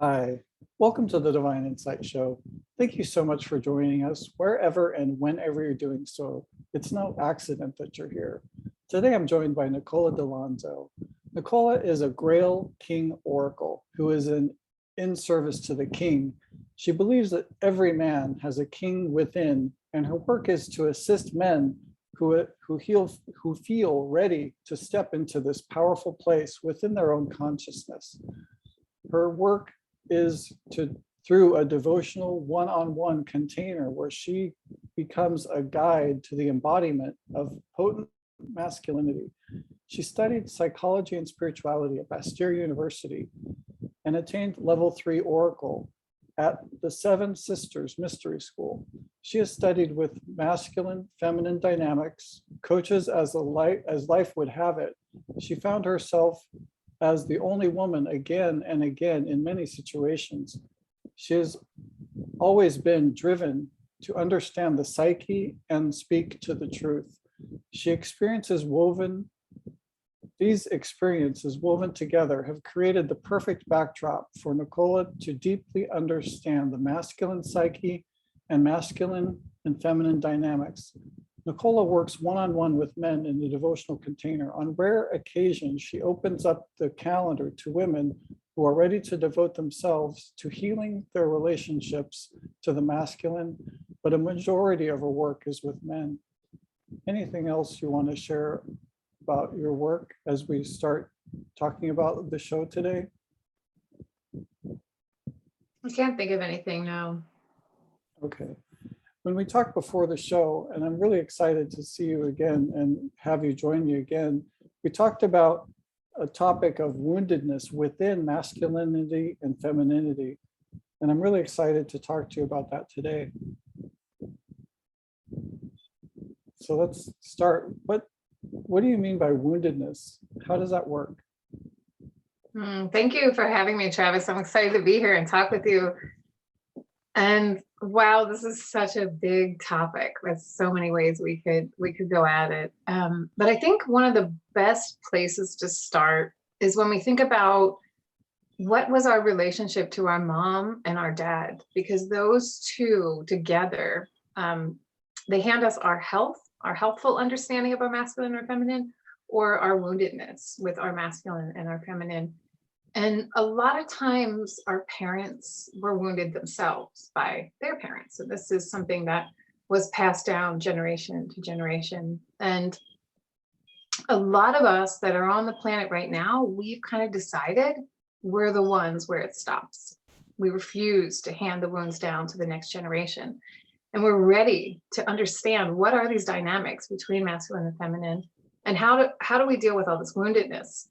Hi, welcome to the Divine Insight Show. Thank you so much for joining us wherever and whenever you're doing so. It's no accident that you're here. Today I'm joined by Nicola D'Alonzo. Nicola is a Grail King Oracle who is in service to the king. She believes that every man has a king within, and her work is to assist men who feel ready to step into this powerful place within their own consciousness. Her work is through a devotional one-on-one container where she becomes a guide to the embodiment of potent masculinity. She studied psychology and spirituality at Bastyr University and attained level 3 Oracle at the Seven Sisters Mystery School. She has studied with masculine, feminine dynamics, coaches as life would have it. She found herself as the only woman again and again in many situations. She has always been driven to understand the psyche and speak to the truth. These experiences woven together have created the perfect backdrop for Nicola to deeply understand the masculine psyche and masculine and feminine dynamics. Nicola works one-on-one with men in the devotional container. On rare occasions, she opens up the calendar to women who are ready to devote themselves to healing their relationships to the masculine, but a majority of her work is with men. Anything else you want to share about your work as we start talking about the show today? I can't think of anything now. Okay. When we talked before the show, and I'm really excited to see you again and have you join me again, we talked about a topic of woundedness within masculinity and femininity. And I'm really excited to talk to you about that today. So let's start. What do you mean by woundedness? How does that work? Thank you for having me, Travis. I'm excited to be here and talk with you. And wow, this is such a big topic. There's so many ways we could go at it. But I think one of the best places to start is when we think about what was our relationship to our mom and our dad, because those two together, they hand us our healthful understanding of our masculine or feminine, or our woundedness with our masculine and our feminine. And a lot of times our parents were wounded themselves by their parents. And this is something that was passed down generation to generation. And a lot of us that are on the planet right now, we've kind of decided we're the ones where it stops. We refuse to hand the wounds down to the next generation. And we're ready to understand what are these dynamics between masculine and feminine, and how do we deal with all this woundedness.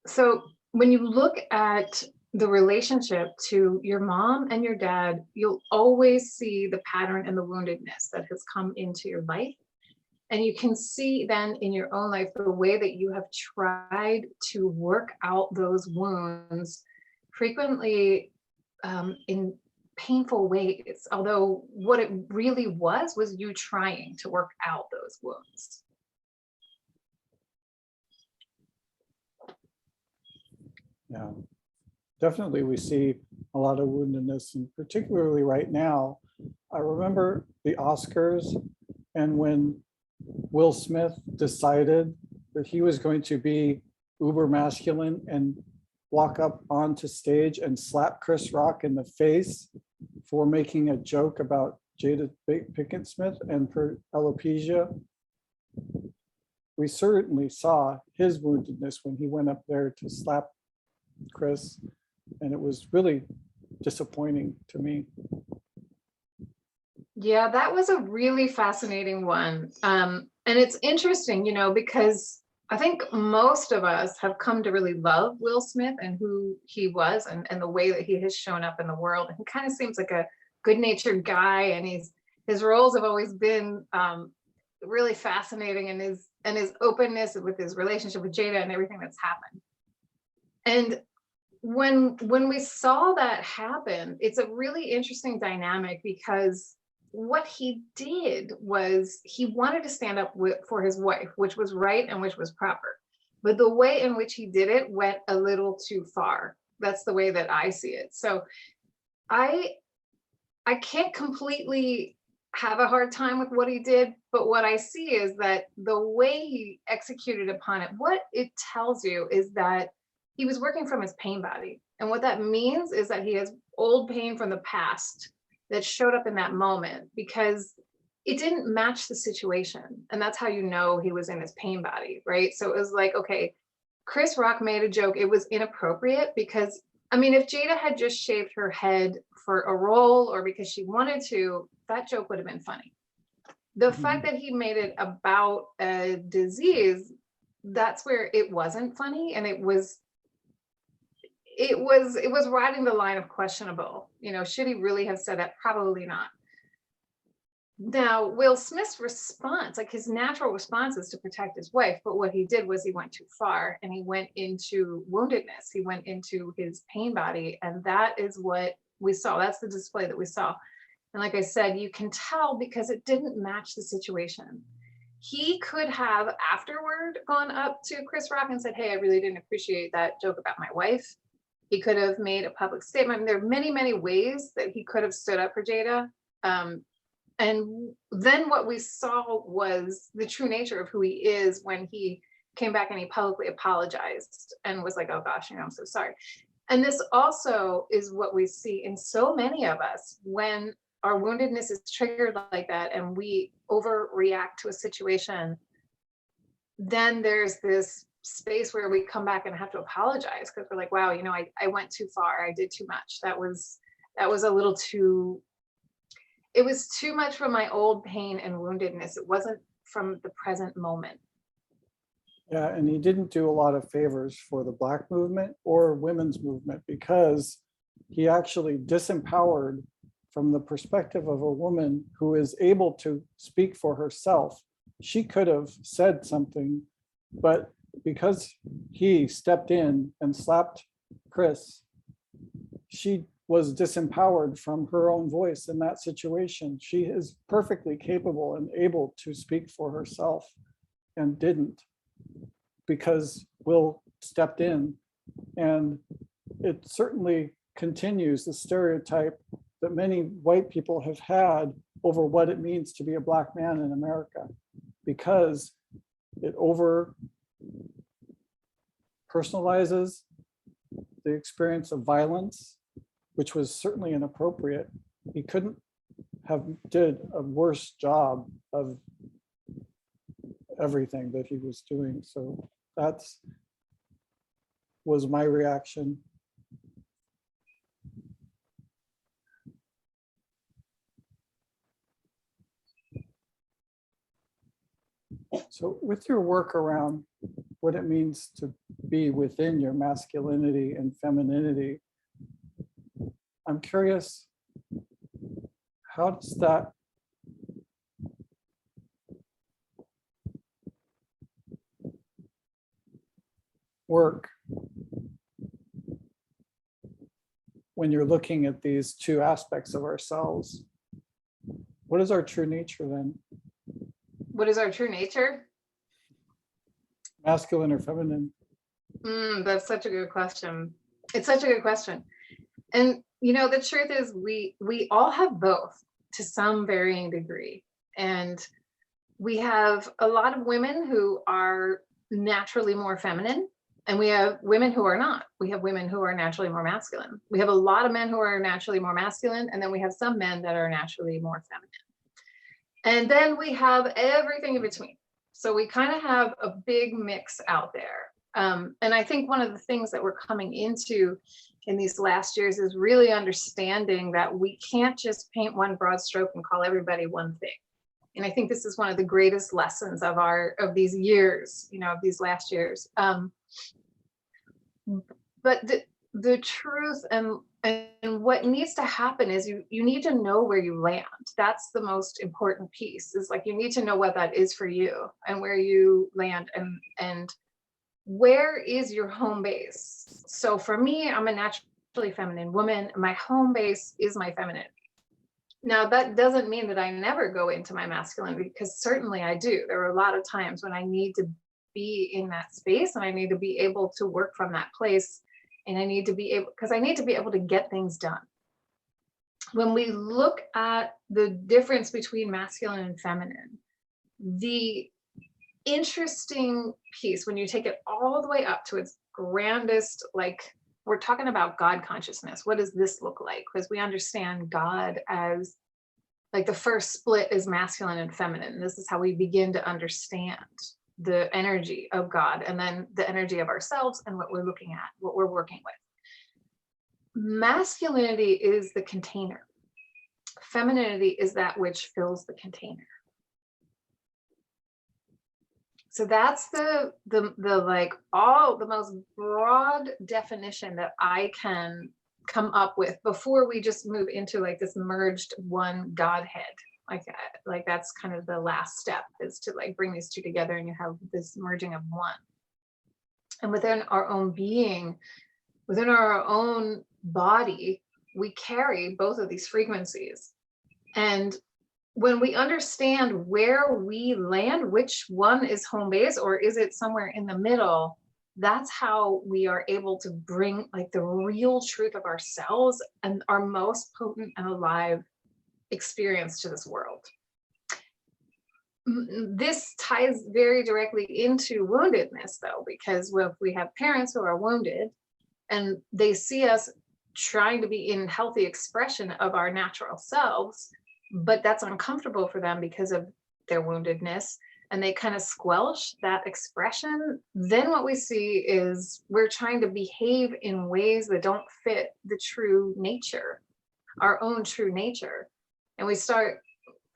So when you look at the relationship to your mom and your dad, you'll always see the pattern and the woundedness that has come into your life. And you can see then in your own life the way that you have tried to work out those wounds, frequently in painful ways, although what it really was you trying to work out those wounds. Yeah, definitely we see a lot of woundedness, and particularly right now. I remember the Oscars, and when Will Smith decided that he was going to be uber masculine and walk up onto stage and slap Chris Rock in the face for making a joke about Jada Pinkett Smith and her alopecia. We certainly saw his woundedness when he went up there to slap Chris, and it was really disappointing to me. Yeah, that was a really fascinating one. And it's interesting, because I think most of us have come to really love Will Smith and who he was, and the way that he has shown up in the world. And he kind of seems like a good-natured guy, and his roles have always been really fascinating, and his openness with his relationship with Jada and everything that's happened. And when we saw that happen, it's a really interesting dynamic, because what he did was he wanted to stand up for his wife, which was right and which was proper. but the way in which he did it went a little too far. That's the way that I see it. So I I can't completely have a hard time with what he did, but what I see is that the way he executed upon it, what it tells you is that he was working from his pain body. And what that means is that he has old pain from the past that showed up in that moment because it didn't match the situation. And that's how you know he was in his pain body, right? So it was like, okay, Chris Rock made a joke. It was inappropriate because, I mean, if Jada had just shaved her head for a role or because she wanted to, that joke would have been funny. The fact that he made it about a disease, that's where it wasn't funny, and it was riding the line of questionable. You know, should he really have said that? Probably not. Now, Will Smith's response, like his natural response is to protect his wife, but what he did was he went too far and he went into woundedness. He went into his pain body, and that is what we saw. That's the display that we saw. And like I said, you can tell because it didn't match the situation. He could have afterward gone up to Chris Rock and said, "Hey, I really didn't appreciate that joke about my wife." He could have made a public statement. I mean, there are many, many ways that he could have stood up for Jada. And then what we saw was the true nature of who he is when he came back and he publicly apologized and was like, "Oh gosh, I'm so sorry." And this also is what we see in so many of us when our woundedness is triggered like that and we overreact to a situation. Then there's this space where we come back and have to apologize because we're like, wow, I went too far. I did too much. That was a little too, it was too much from my old pain and woundedness. It wasn't from the present moment. Yeah, and he didn't do a lot of favors for the Black movement or women's movement because he actually disempowered from the perspective of a woman who is able to speak for herself. She could have said something, but because he stepped in and slapped Chris, she was disempowered from her own voice in that situation. She is perfectly capable and able to speak for herself and didn't because Will stepped in. And it certainly continues the stereotype that many white people have had over what it means to be a Black man in America, because it over personalizes the experience of violence, which was certainly inappropriate. He couldn't have did a worse job of everything that he was doing. So that's was my reaction. So with your work around what it means to be within your masculinity and femininity, I'm curious, how does that work when you're looking at these two aspects of ourselves? What is our true nature then? What is our true nature? Masculine or feminine? That's such a good question. It's such a good question. And the truth is we all have both to some varying degree. And we have a lot of women who are naturally more feminine, and we have women who are not. We have women who are naturally more masculine. We have a lot of men who are naturally more masculine, and then we have some men that are naturally more feminine. And then we have everything in between. So we kind of have a big mix out there. And I think one of the things that we're coming into in these last years is really understanding that we can't just paint one broad stroke and call everybody one thing. And I think this is one of the greatest lessons of these years, of these last years. But the truth and what needs to happen is you need to know where you land. That's the most important piece, is like you need to know what that is for you and where you land and where is your home base. So for me, I'm a naturally feminine woman. My home base is my feminine. Now, that doesn't mean that I never go into my masculinity, because certainly I do. There are a lot of times when I need to be in that space, and I need to be able to work from that place. And I need to be able, because I need to be able to get things done. When we look at the difference between masculine and feminine, the interesting piece, when you take it all the way up to its grandest, like we're talking about God consciousness, what does this look like? Because we understand God as like the first split is masculine and feminine. This is how we begin to understand the energy of God, and then the energy of ourselves and what we're looking at, what we're working with. Masculinity is the container. Femininity is that which fills the container. So that's the like all the most broad definition that I can come up with before we just move into like this merged one Godhead. Like that's kind of the last step, is to like bring these two together and you have this merging of one. And within our own being, within our own body, we carry both of these frequencies. And when we understand where we land, which one is home base, or is it somewhere in the middle, that's how we are able to bring like the real truth of ourselves and our most potent and alive experience to this world. This ties very directly into woundedness, though, because if we have parents who are wounded and they see us trying to be in healthy expression of our natural selves, but that's uncomfortable for them because of their woundedness, and they kind of squelch that expression, then what we see is we're trying to behave in ways that don't fit the true nature, our own true nature. And we start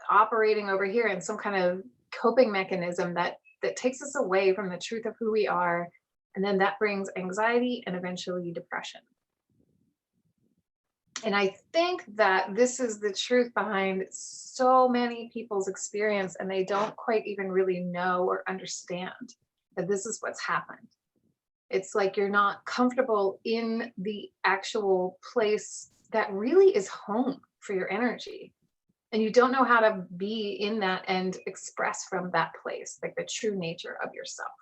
operating over here in some kind of coping mechanism that takes us away from the truth of who we are. And then that brings anxiety and eventually depression. And I think that this is the truth behind so many people's experience, and they don't quite even really know or understand that this is what's happened. It's like you're not comfortable in the actual place that really is home for your energy. And you don't know how to be in that and express from that place, like the true nature of yourself.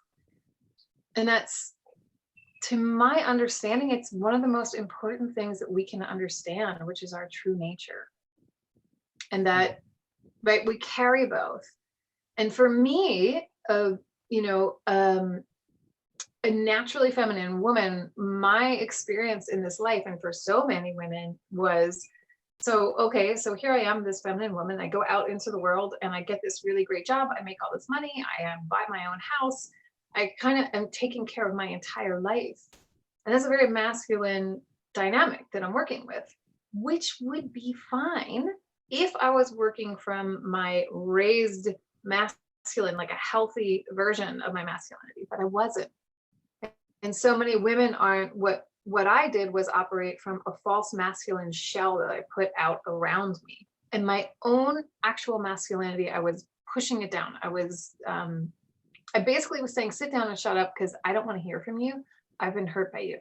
And that's, to my understanding, it's one of the most important things that we can understand, which is our true nature. And that, right, we carry both. And for me, a naturally feminine woman, my experience in this life, and for so many women, was, so here I am, this feminine woman. I go out into the world and I get this really great job. I make all this money. I buy my own house. I kind of am taking care of my entire life. And that's a very masculine dynamic that I'm working with, which would be fine if I was working from my raised masculine, like a healthy version of my masculinity, but I wasn't. And so many women aren't. What I did was operate from a false masculine shell that I put out around me. And my own actual masculinity, I was pushing it down. I basically was saying, sit down and shut up, because I don't want to hear from you. I've been hurt by you.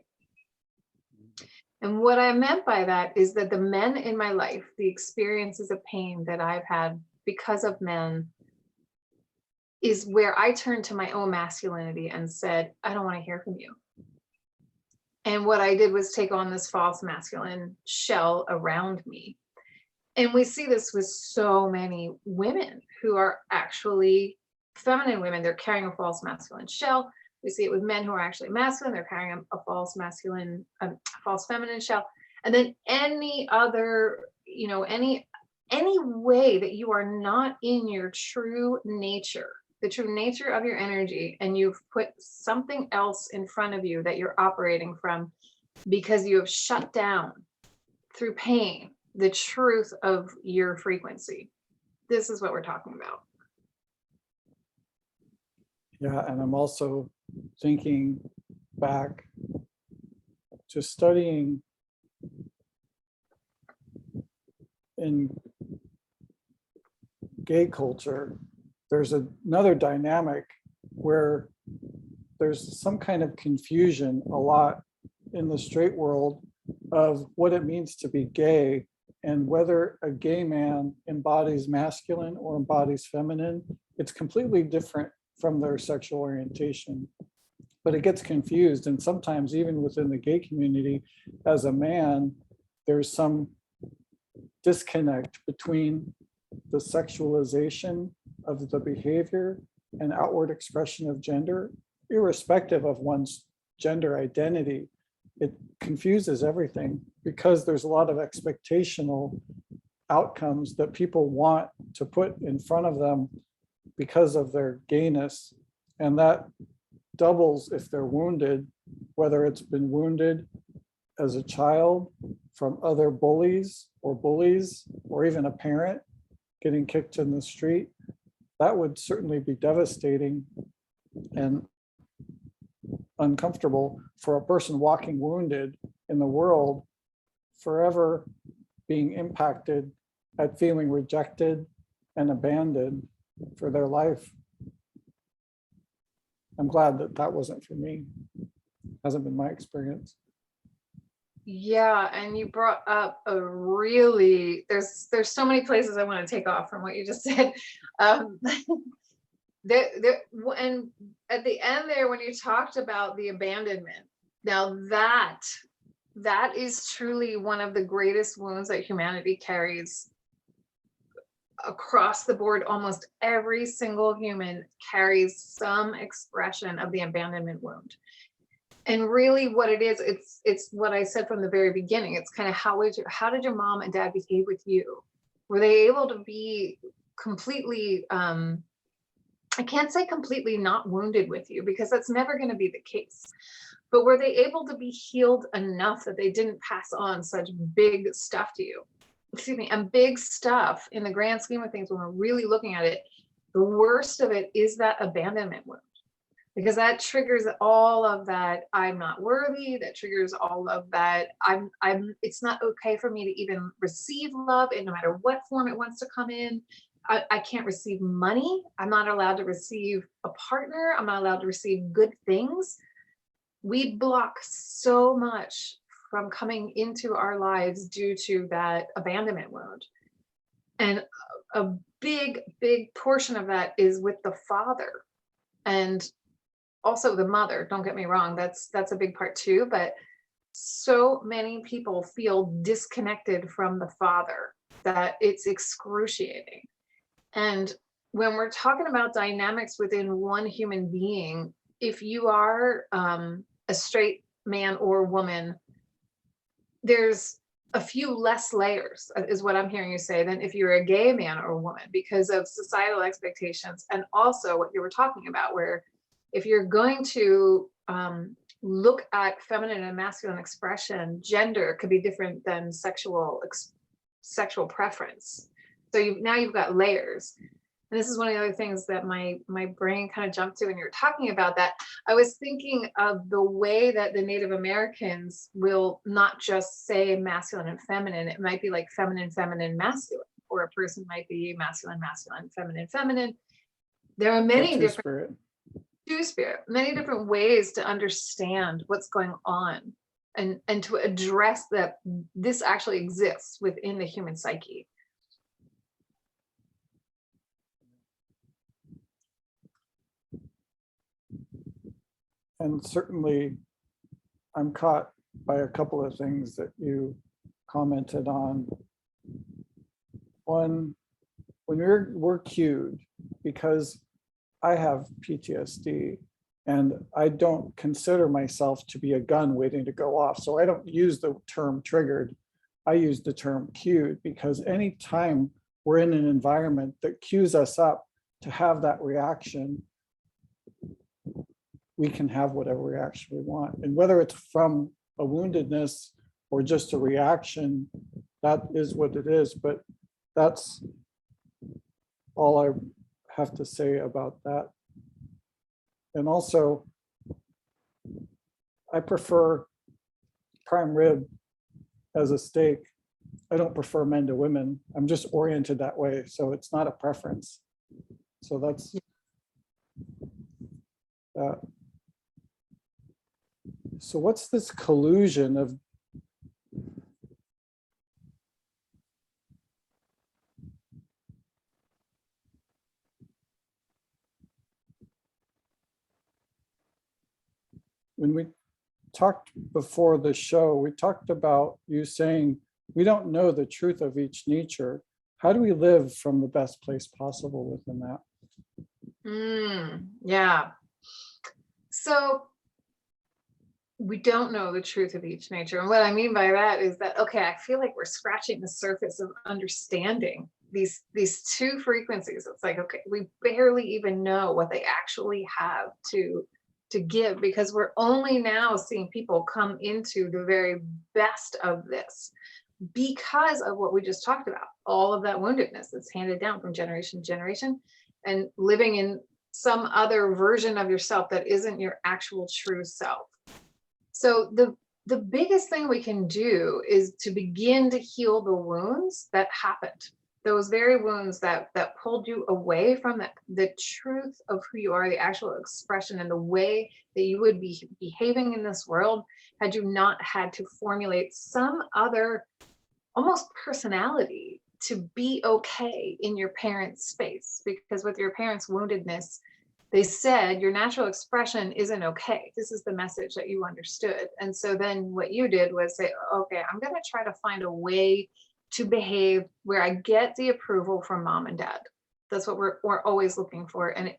And what I meant by that is that the men in my life, the experiences of pain that I've had because of men, is where I turned to my own masculinity and said, I don't want to hear from you. And what I did was take on this false masculine shell around me. And we see this with so many women who are actually feminine women. They're carrying a false masculine shell. We see it with men who are actually masculine. They're carrying a false masculine, false feminine shell. And then any other, any way that you are not in your true nature, the true nature of your energy, and you've put something else in front of you that you're operating from because you have shut down through pain the truth of your frequency. This is what we're talking about. Yeah, and I'm also thinking back to studying in gay culture. There's another dynamic where there's some kind of confusion a lot in the straight world of what it means to be gay, and whether a gay man embodies masculine or embodies feminine. It's completely different from their sexual orientation. But it gets confused, and sometimes even within the gay community, as a man, there's some disconnect between the sexualization of the behavior and outward expression of gender, irrespective of one's gender identity. It confuses everything because there's a lot of expectational outcomes that people want to put in front of them because of their gayness. And that doubles if they're wounded, whether it's been wounded as a child from other bullies, or even a parent getting kicked in the street. That would certainly be devastating and uncomfortable for a person walking wounded in the world, forever being impacted at feeling rejected and abandoned for their life. I'm glad that that wasn't for me. Hasn't been my experience. Yeah, and you brought up a really, there's so many places I want to take off from what you just said. And at the end there, when you talked about the abandonment, now that is truly one of the greatest wounds that humanity carries across the board. Almost every single human carries some expression of the abandonment wound. And really what it is, it's what I said from the very beginning. It's kind of how did your mom and dad behave with you? Were they able to be completely, I can't say completely not wounded with you, because that's never going to be the case. But were they able to be healed enough that they didn't pass on such big stuff to you? Excuse me, and big stuff in the grand scheme of things, when we're really looking at it, the worst of it is that abandonment wound. Because that triggers all of that I'm not worthy, that triggers all of that it's not okay for me to even receive love in no matter what form it wants to come in. I can't receive money. I'm not allowed to receive a partner. I'm not allowed to receive good things. We block so much from coming into our lives due to that abandonment wound. And a big, big portion of that is with the father. And also the mother, don't get me wrong, that's a big part too, but so many people feel disconnected from the father that it's excruciating. And when we're talking about dynamics within one human being, if you are a straight man or woman, there's a few less layers, is what I'm hearing you say, than if you're a gay man or a woman, because of societal expectations. And also what you were talking about, where if you're going to look at feminine and masculine expression, gender could be different than sexual preference. So now you've got layers. And this is one of the other things that my brain kind of jumped to when you were talking about that. I was thinking of the way that the Native Americans will not just say masculine and feminine. It might be like feminine, feminine, masculine, or a person might be masculine, masculine, feminine, feminine. There are many different two-spirit, many different ways to understand what's going on and to address that this actually exists within the human psyche. And certainly I'm caught by a couple of things that you commented on. One, when we're cued, because I have PTSD and I don't consider myself to be a gun waiting to go off. So I don't use the term triggered. I use the term cued, because anytime we're in an environment that cues us up to have that reaction, we can have whatever reaction we want. And whether it's from a woundedness or just a reaction, that is what it is. But that's all I have to say about that. And also, I prefer prime rib as a steak. I don't prefer men to women. I'm just oriented that way. So it's not a preference. So that's that. So what's this collusion of when we talked before the show, we talked about you saying we don't know the truth of each nature. How do we live from the best place possible within that? Yeah. So we don't know the truth of each nature. And what I mean by that is that, okay, I feel like we're scratching the surface of understanding these two frequencies. It's like, okay, we barely even know what they actually have to give, because we're only now seeing people come into the very best of this because of what we just talked about, all of that woundedness that's handed down from generation to generation, and living in some other version of yourself that isn't your actual true self. So the biggest thing we can do is to begin to heal the wounds that happened, those very wounds that pulled you away from the truth of who you are, the actual expression and the way that you would be behaving in this world had you not had to formulate some other almost personality to be okay in your parents' space. Because with your parents' woundedness, they said your natural expression isn't okay. This is the message that you understood. And so then what you did was say, okay, I'm going to try to find a way to behave where I get the approval from mom and dad. That's what we're always looking for. And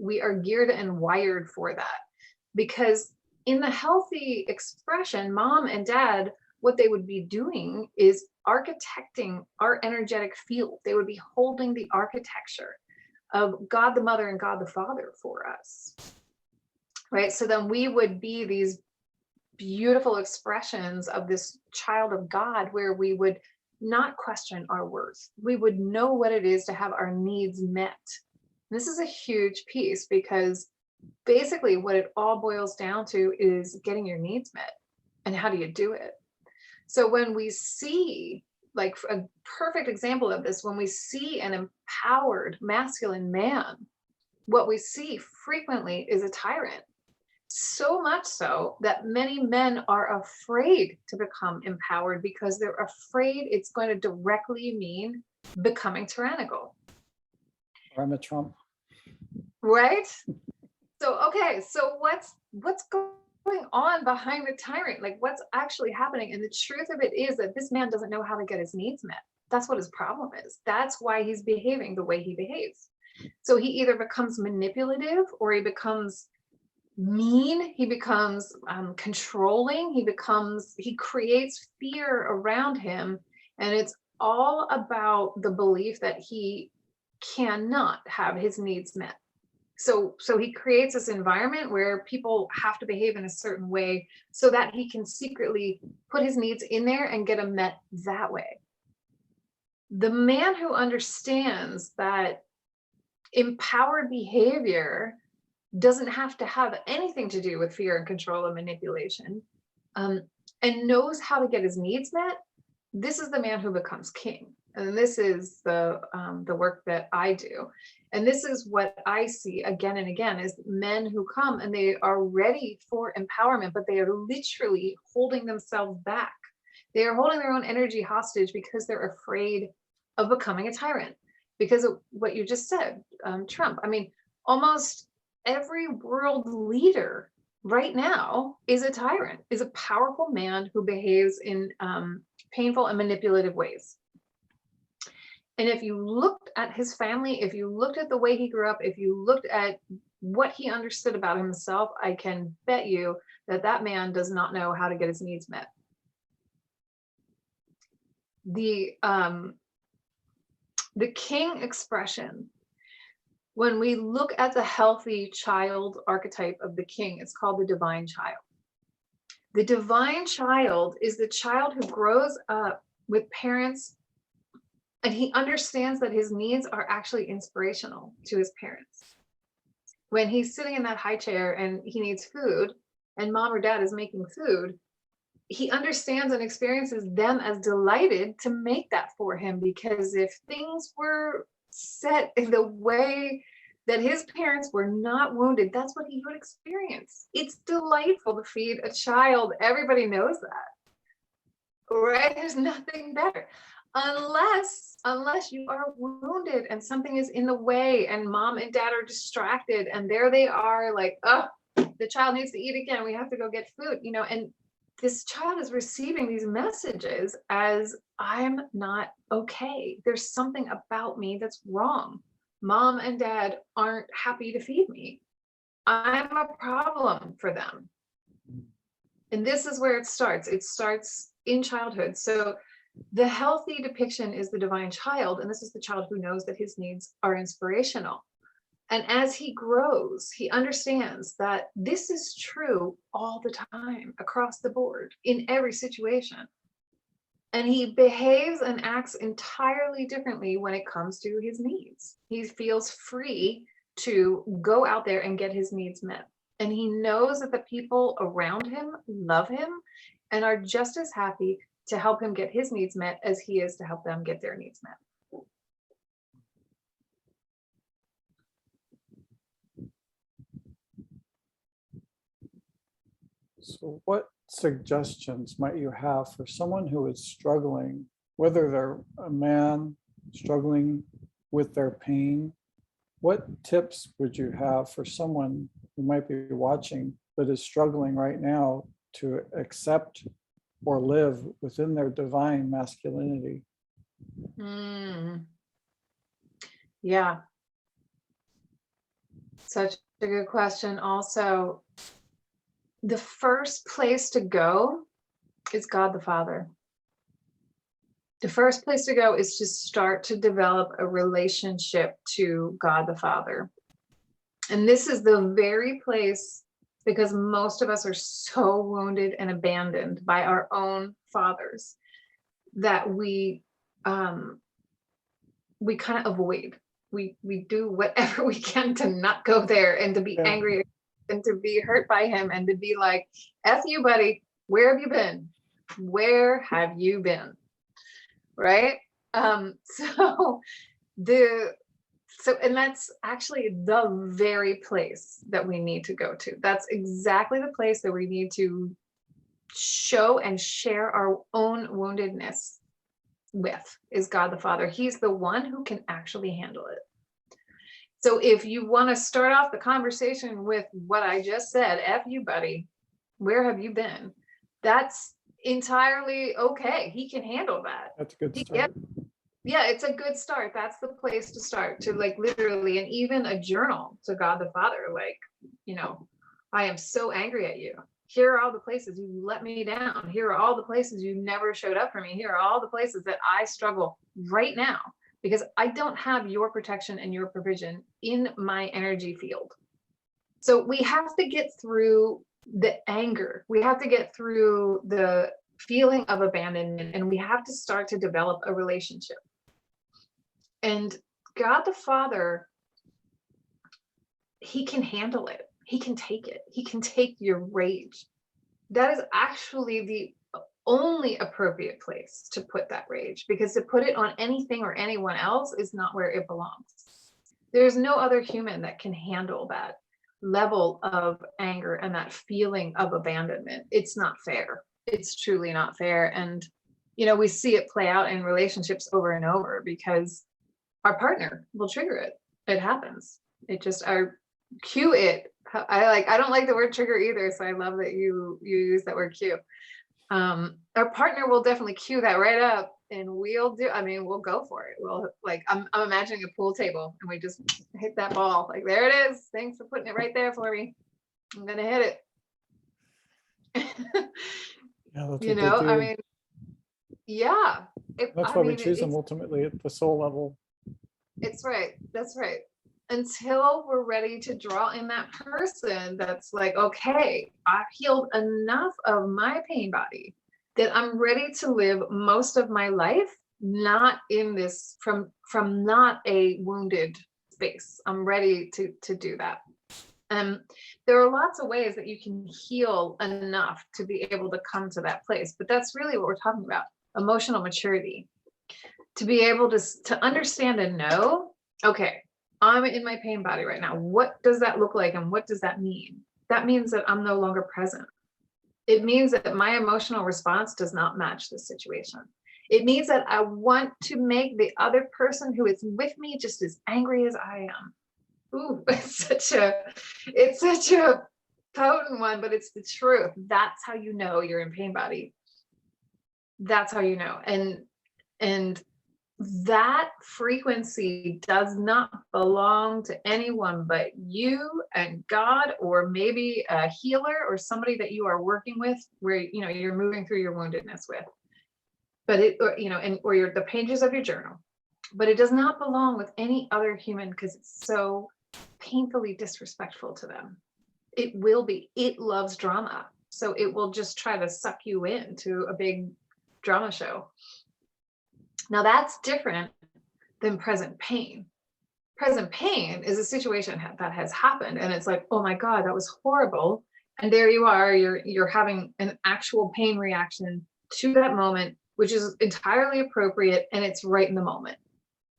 we are geared and wired for that, because in the healthy expression, mom and dad, what they would be doing is architecting our energetic field. They would be holding the architecture of God the Mother and God the Father for us, right? So then we would be these beautiful expressions of this child of God, where we would not question our worth. We would know what it is to have our needs met. And this is a huge piece, because basically what it all boils down to is getting your needs met. And how do you do it? So when we see, like a perfect example of this, when we see an empowered masculine man, what we see frequently is a tyrant. So much so that many men are afraid to become empowered, because they're afraid it's going to directly mean becoming tyrannical. Or I'm a Trump. Right? So, okay, so what's going on behind the tyrant? Like, what's actually happening? And the truth of it is that this man doesn't know how to get his needs met. That's what his problem is. That's why he's behaving the way he behaves. So he either becomes manipulative, or he becomes mean, he becomes controlling, he creates fear around him. And it's all about the belief that he cannot have his needs met. So he creates this environment where people have to behave in a certain way so that he can secretly put his needs in there and get them met that way. The man who understands that empowered behavior doesn't have to have anything to do with fear and control and manipulation, and knows how to get his needs met, this is the man who becomes king. And this is the work that I do. And this is what I see again and again, is men who come and they are ready for empowerment, but they are literally holding themselves back. They are holding their own energy hostage because they're afraid of becoming a tyrant. Because of what you just said, Trump. I mean, almost every world leader right now is a tyrant, is a powerful man who behaves in painful and manipulative ways. And if you looked at his family, if you looked at the way he grew up, if you looked at what he understood about himself, I can bet you that that man does not know how to get his needs met. The king expression, when we look at the healthy child archetype of the king, it's called the divine child. The divine child is the child who grows up with parents, and he understands that his needs are actually inspirational to his parents. When he's sitting in that high chair and he needs food, and mom or dad is making food, he understands and experiences them as delighted to make that for him, because if things were set in the way that his parents were not wounded, that's what he would experience. It's delightful to feed a child. Everybody knows that, right? There's nothing better. Unless you are wounded and something is in the way and mom and dad are distracted, and there they are like, oh, the child needs to eat again. We have to go get food, and this child is receiving these messages as I'm not okay. There's something about me that's wrong. Mom and dad aren't happy to feed me. I'm a problem for them. And this is where it starts. It starts in childhood. So the healthy depiction is the divine child. And this is the child who knows that his needs are inspirational. And as he grows, he understands that this is true all the time, across the board, in every situation. And he behaves and acts entirely differently when it comes to his needs. He feels free to go out there and get his needs met. And he knows that the people around him love him and are just as happy to help him get his needs met as he is to help them get their needs met. So what suggestions might you have for someone who is struggling, whether they're a man struggling with their pain? What tips would you have for someone who might be watching that is struggling right now to accept or live within their divine masculinity? Yeah. Such a good question. Also, the first place to go is God the Father. The first place to go is to start to develop a relationship to God the Father. And this is the very place, because most of us are so wounded and abandoned by our own fathers, that we kind of avoid. We do whatever we can to not go there and to be angry and to be hurt by him and to be like, F you, buddy, where have you been? Where have you been? Right? And that's actually the very place that we need to go to. That's exactly the place that we need to show and share our own woundedness with, is God the Father. He's the one who can actually handle it. So if you want to start off the conversation with what I just said, F you, buddy, where have you been? That's entirely okay. He can handle that. That's a good start. Yeah, it's a good start. That's the place to start, to like literally, and even a journal to God the Father, like, I am so angry at you. Here are all the places you let me down. Here are all the places you never showed up for me. Here are all the places that I struggle right now, because I don't have your protection and your provision in my energy field. So we have to get through the anger. We have to get through the feeling of abandonment, and we have to start to develop a relationship. And God the Father, he can handle it. He can take it. He can take your rage. That is actually the only appropriate place to put that rage, because to put it on anything or anyone else is not where it belongs. There's no other human that can handle that level of anger and that feeling of abandonment. It's not fair. It's truly not fair. And, we see it play out in relationships over and over, because our partner will trigger it. It happens. It just, cue it. I don't like the word trigger either. So I love that you use that word cue. Our partner will definitely cue that right up, and we'll go for it. We'll I'm imagining a pool table, and we just hit that ball. Like, there it is. Thanks for putting it right there for me. I'm going to hit it. Yeah, that's yeah. That's why we choose them ultimately at the soul level. It's right. That's right. Until we're ready to draw in that person that's like, okay, I've healed enough of my pain body that I'm ready to live most of my life not in this, from not a wounded space. I'm ready to do that. There are lots of ways that you can heal enough to be able to come to that place, but that's really what we're talking about: emotional maturity, to be able to understand and know, okay, I'm in my pain body right now. What does that look like? And what does that mean? That means that I'm no longer present. It means that my emotional response does not match the situation. It means that I want to make the other person who is with me just as angry as I am. Ooh, it's such a potent one, but it's the truth. That's how you know you're in pain body. That's how you know. And that frequency does not belong to anyone but you and God, or maybe a healer or somebody that you are working with, where you're moving through your woundedness with. But or the pages of your journal. But it does not belong with any other human, because it's so painfully disrespectful to them. It will be. It loves drama, so it will just try to suck you into a big drama show. Now that's different than present pain. Present pain is a situation that has happened, and it's like, oh my God, that was horrible. And there you are, you're having an actual pain reaction to that moment, which is entirely appropriate, and it's right in the moment.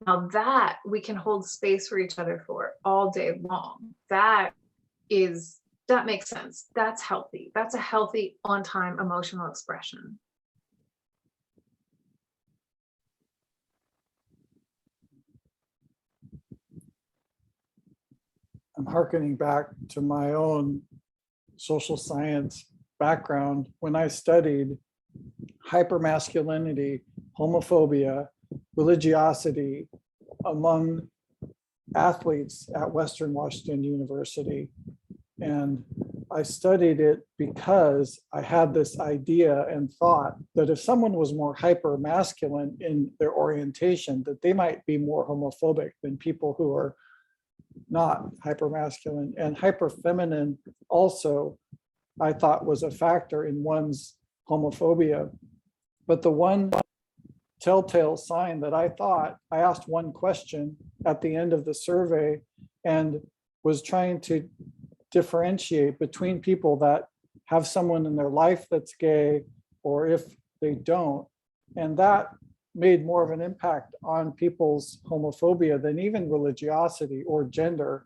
Now that we can hold space for each other for all day long. That makes sense. That's healthy. That's a healthy, on-time emotional expression. I'm hearkening back to my own social science background when I studied hypermasculinity, homophobia, religiosity among athletes at Western Washington University. And I studied it because I had this idea and thought that if someone was more hyper masculine in their orientation, that they might be more homophobic than people who are not hyper masculine. And hyper feminine also, I thought, was a factor in one's homophobia. But the one telltale sign that I asked one question at the end of the survey and was trying to differentiate between people that have someone in their life that's gay, or if they don't. And that made more of an impact on people's homophobia than even religiosity or gender,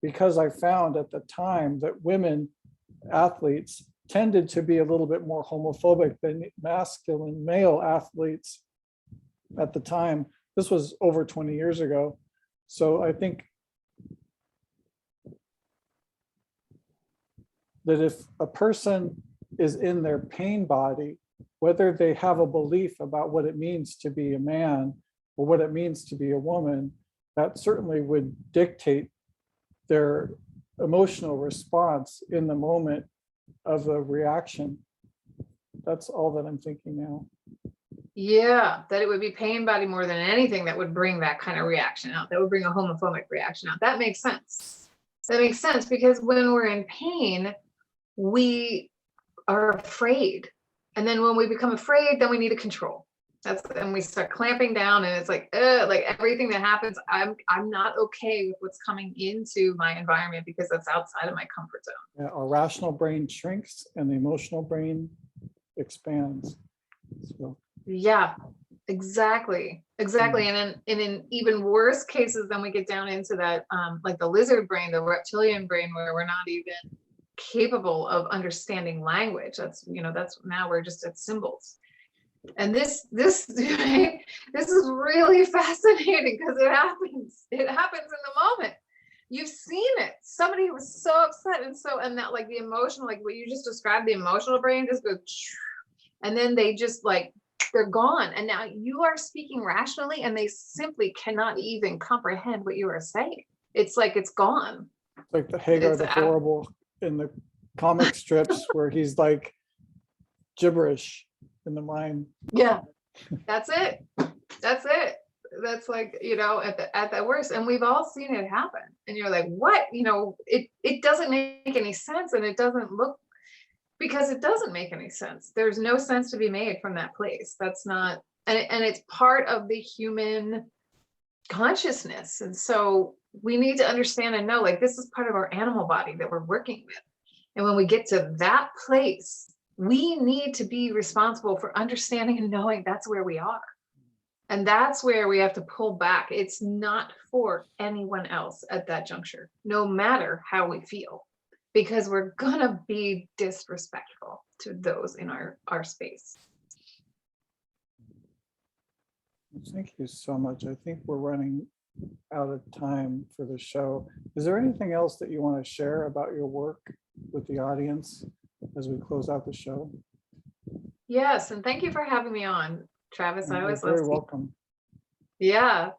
because I found at the time that women athletes tended to be a little bit more homophobic than masculine male athletes at the time. This was over 20 years ago. So I think that if a person is in their pain body, whether they have a belief about what it means to be a man or what it means to be a woman, that certainly would dictate their emotional response in the moment of the reaction. That's all that I'm thinking now. Yeah, that it would be pain body more than anything that would bring that kind of reaction out, that would bring a homophobic reaction out. That makes sense. That makes sense, because when we're in pain, we are afraid. And then when we become afraid, then we need to control. And we start clamping down, and it's like everything that happens, I'm not okay with what's coming into my environment because that's outside of my comfort zone. Yeah, our rational brain shrinks and the emotional brain expands. So. Yeah, exactly. And in even worse cases, then we get down into that, like the lizard brain, the reptilian brain, where we're not even capable of understanding language. That's now we're just at symbols. And this is really fascinating, because it happens in the moment. You've seen it. Somebody was so upset, and that, like, the emotional, like what you just described, the emotional brain just goes, and then they just, like, they're gone. And now you are speaking rationally, and they simply cannot even comprehend what you are saying. It's like it's gone. It's like the Hagar the Horrible in the comic strips where he's like gibberish in the mind. Yeah, that's it. That's like, at the worst. And we've all seen it happen. And you're like, what? It doesn't make any sense, and it doesn't look, because it doesn't make any sense. There's no sense to be made from that place. That's not, and it's part of the human consciousness. And so we need to understand and know, like, this is part of our animal body that we're working with. And when we get to that place, we need to be responsible for understanding and knowing that's where we are. And that's where we have to pull back. It's not for anyone else at that juncture, no matter how we feel, because we're gonna be disrespectful to those in our space. Thank you so much. I think we're running out of time for the show. Is there anything else that you want to share about your work with the audience as we close out the show? Yes, and thank you for having me on, Travis. I You're always love very seeing. welcome. Yeah.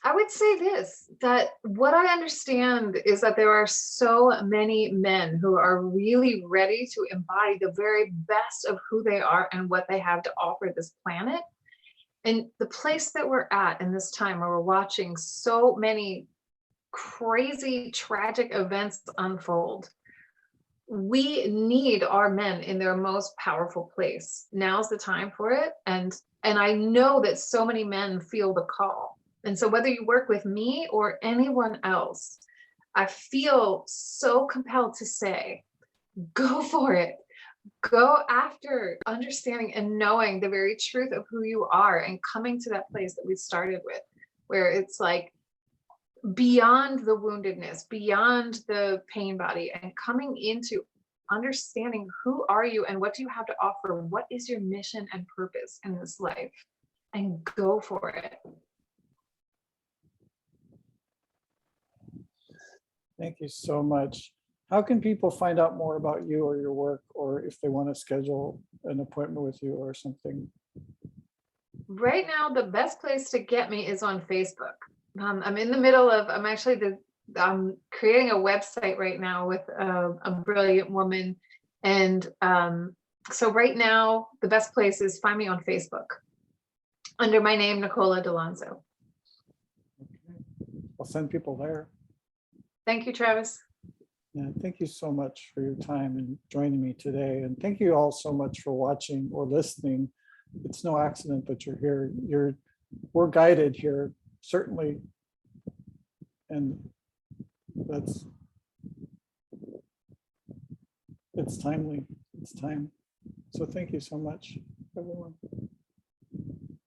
I would say this, that what I understand is that there are so many men who are really ready to embody the very best of who they are and what they have to offer this planet. And the place that we're at in this time where we're watching so many crazy, tragic events unfold, we need our men in their most powerful place. Now's the time for it. And I know that so many men feel the call. And so whether you work with me or anyone else, I feel so compelled to say, go for it. Go after understanding and knowing the very truth of who you are and coming to that place that we started with, where it's like beyond the woundedness, beyond the pain body, and coming into understanding who are you and what do you have to offer? What is your mission and purpose in this life? And go for it. Thank you so much. How can people find out more about you or your work, or if they want to schedule an appointment with you or something? Right now, the best place to get me is on Facebook. I'm in the middle of, I'm creating a website right now with a brilliant woman. And so right now, the best place is find me on Facebook under my name, Nicola D'Alonzo. Okay. I'll send people there. Thank you, Travis. Yeah, thank you so much for your time and joining me today. And thank you all so much for watching or listening. It's no accident that you're here. We're guided here, certainly. And it's timely. It's time. So thank you so much, everyone.